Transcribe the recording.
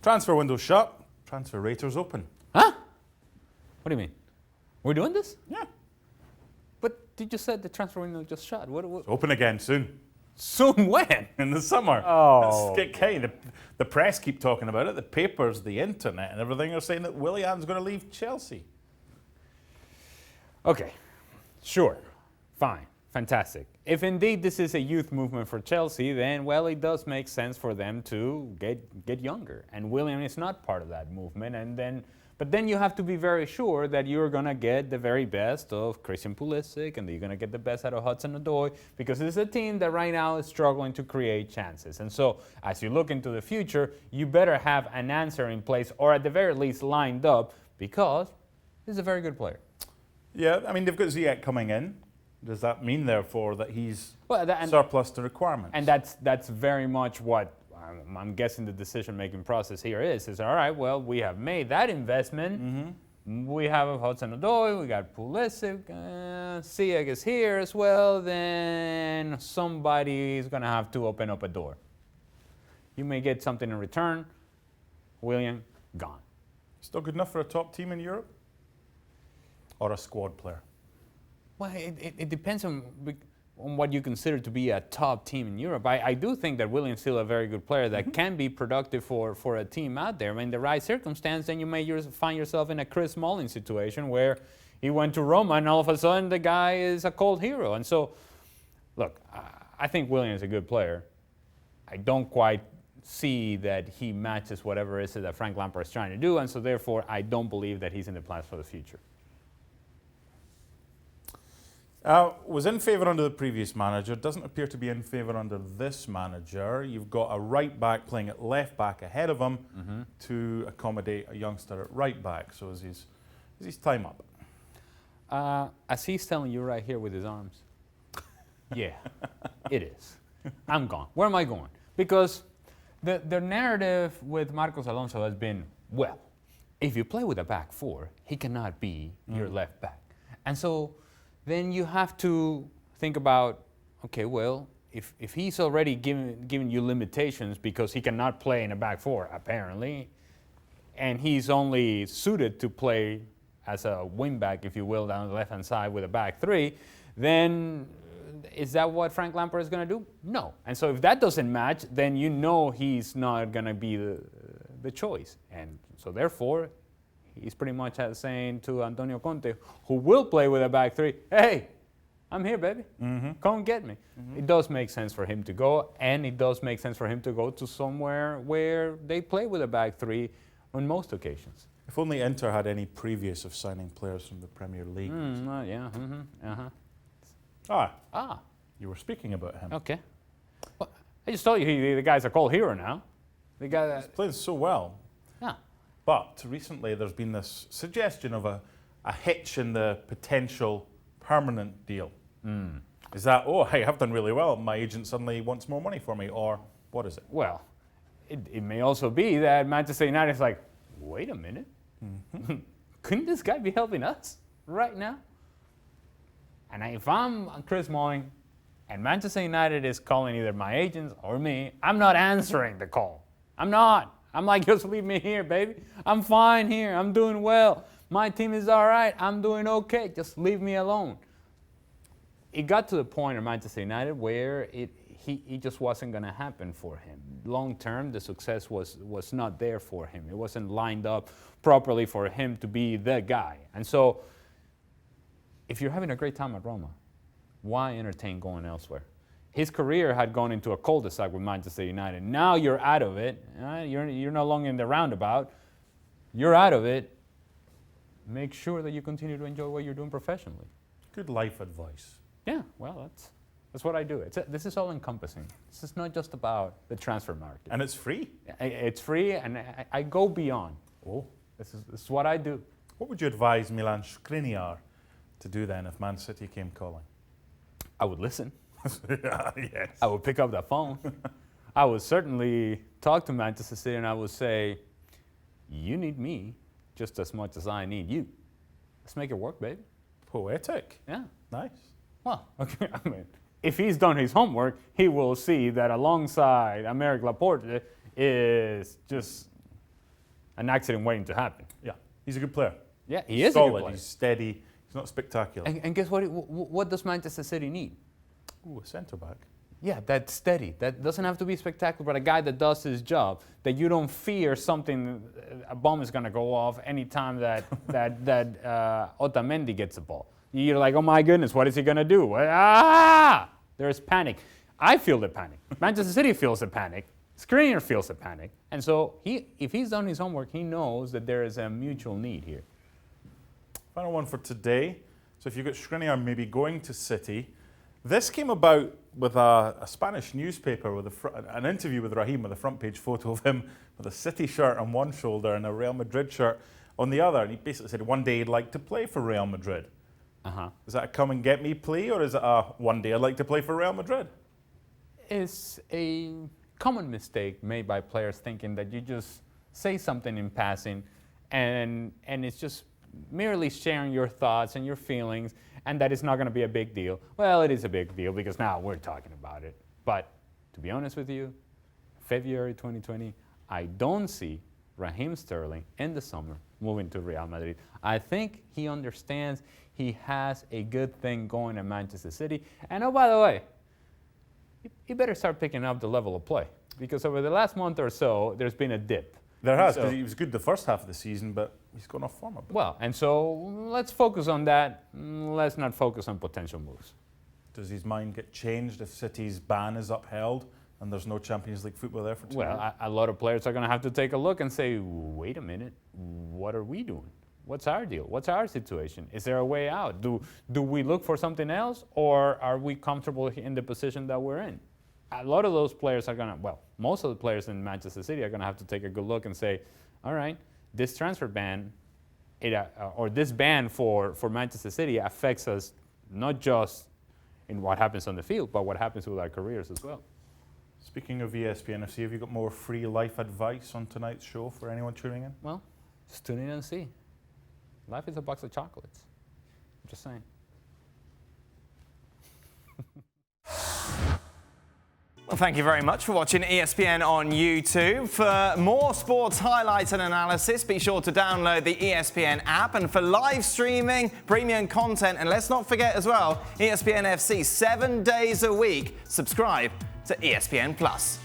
Transfer window shut. Transfer raters open. Huh? What do you mean? We're doing this? Yeah. But you just said the transfer window just shut. What? It's open again soon. Soon when? In the summer. Oh. The press keep talking about it. The papers, the internet, and everything are saying that Willian's going to leave Chelsea. Okay, sure, fine, fantastic. If indeed this is a youth movement for Chelsea, then, well, it does make sense for them to get younger. And Willian is not part of that movement. But then you have to be very sure that you're going to get the very best of Christian Pulisic and that you're going to get the best out of Hudson-Odoi, because it's a team that right now is struggling to create chances. And so as you look into the future, you better have an answer in place, or at the very least lined up, because he's a very good player. Yeah, I mean, they've got Ziyech coming in. Does that mean, therefore, that he's surplus to requirements? And that's very much what I'm guessing the decision-making process here is all right, well, we have made that investment. Mm-hmm. We have Hudson-Odoi, we got Pulisic, Ziyech is here as well, then somebody is going to have to open up a door. You may get something in return. Willian, gone. Still good enough for a top team in Europe? Or a squad player? Well, it depends on what you consider to be a top team in Europe. I do think that Willian's still a very good player that can be productive for a team out there. I mean, the right circumstance, then you may find yourself in a Chris Smalling situation where he went to Roma and all of a sudden the guy is a cold hero. And so, look, I think Willian is a good player. I don't quite see that he matches whatever it is that Frank Lampard is trying to do, and so therefore I don't believe that he's in the plans for the future. Was in favour under the previous manager, doesn't appear to be in favour under this manager. You've got a right back playing at left back ahead of him to accommodate a youngster at right back. So is his time up? As he's telling you right here with his arms, yeah, it is. I'm gone. Where am I going? Because the narrative with Marcos Alonso has been, well, if you play with a back four, he cannot be your left back. And so then you have to think about, okay, well, if he's already giving you limitations because he cannot play in a back four, apparently, and he's only suited to play as a wing back, if you will, down the left-hand side with a back three, then is that what Frank Lampard is going to do? No. And so if that doesn't match, then you know he's not going to be the choice. And so therefore, he's pretty much saying to Antonio Conte, who will play with a back three, hey, I'm here, baby. Come get me. It does make sense for him to go, and it does make sense for him to go to somewhere where they play with a back three on most occasions. If only Inter had any previous of signing players from the Premier League. You were speaking about him. Okay. Well, I just told you the guy's a cold hero now. The guy that he's playing so well. Yeah. But recently there's been this suggestion of a hitch in the potential permanent deal. Is that, oh, hey, I've done really well, my agent suddenly wants more money for me, or what is it? Well, it may also be that Manchester United is like, wait a minute, couldn't this guy be helping us right now? And if I'm Chris Smalling and Manchester United is calling either my agents or me, I'm not answering the call. I'm not. I'm like, just leave me here, baby. I'm fine here. I'm doing well. My team is all right. I'm doing okay. Just leave me alone. It got to the point in Manchester United where he just wasn't going to happen for him. Long term, the success was not there for him. It wasn't lined up properly for him to be the guy. And so, if you're having a great time at Roma, why entertain going elsewhere? His career had gone into a cul-de-sac with Manchester United. Now you're out of it. You're no longer in the roundabout. You're out of it. Make sure that you continue to enjoy what you're doing professionally. Good life advice. Yeah, well, that's what I do. This is all encompassing. This is not just about the transfer market. And it's free? It's free, and I go beyond. Oh. This is what I do. What would you advise Milan Skriniar to do then if Man City came calling? I would listen. Yes. I would pick up the phone. I would certainly talk to Manchester City and I would say, you need me just as much as I need you. Let's make it work, baby. Poetic. Yeah. Nice. Well, okay, I mean, if he's done his homework, he will see that alongside Aymeric Laporte is just an accident waiting to happen. Yeah, he's a good player. Yeah, he is solid. a good player. He's steady. He's not spectacular. And guess what? What does Manchester City need? Ooh, a centre back. Yeah, that's steady. That doesn't have to be spectacular, but a guy that does his job, that you don't fear something, a bomb is going to go off anytime that Otamendi gets the ball. You're like, oh my goodness, what is he going to do? There's panic. I feel the panic. Manchester City feels the panic. Skriniar feels the panic. And so if he's done his homework, he knows that there is a mutual need here. Final one for today. So if you've got Skriniar maybe going to City, this came about with a Spanish newspaper with an interview with Raheem with a front page photo of him with a City shirt on one shoulder and a Real Madrid shirt on the other. And he basically said one day he'd like to play for Real Madrid. Is that a come and get me plea, or is it a one day I'd like to play for Real Madrid? It's a common mistake made by players thinking that you just say something in passing and it's just merely sharing your thoughts and your feelings, and that it's not going to be a big deal. Well, it is a big deal because now we're talking about it. But to be honest with you, February 2020, I don't see Raheem Sterling in the summer moving to Real Madrid. I think he understands he has a good thing going at Manchester City. And oh, by the way, he better start picking up the level of play, because over the last month or so, there's been a dip. There has, because he was good the first half of the season, but he's gone off form a bit. Well, and so let's focus on that. Let's not focus on potential moves. Does his mind get changed if City's ban is upheld and there's no Champions League football there for 2 years? Well, a lot of players are going to have to take a look and say, wait a minute, what are we doing? What's our deal? What's our situation? Is there a way out? Do we look for something else, or are we comfortable in the position that we're in? A lot of those players are going to, well, most of the players in Manchester City are going to have to take a good look and say, all right, this transfer ban, or this ban for Manchester City affects us not just in what happens on the field, but what happens with our careers as well. Speaking of ESPN FC, have you got more free life advice on tonight's show for anyone tuning in? Well, just tune in and see. Life is a box of chocolates. I'm just saying. Well, thank you very much for watching ESPN on YouTube. For more sports highlights and analysis, be sure to download the ESPN app. And for live streaming, premium content, and let's not forget as well, ESPN FC 7 days a week. Subscribe to ESPN Plus.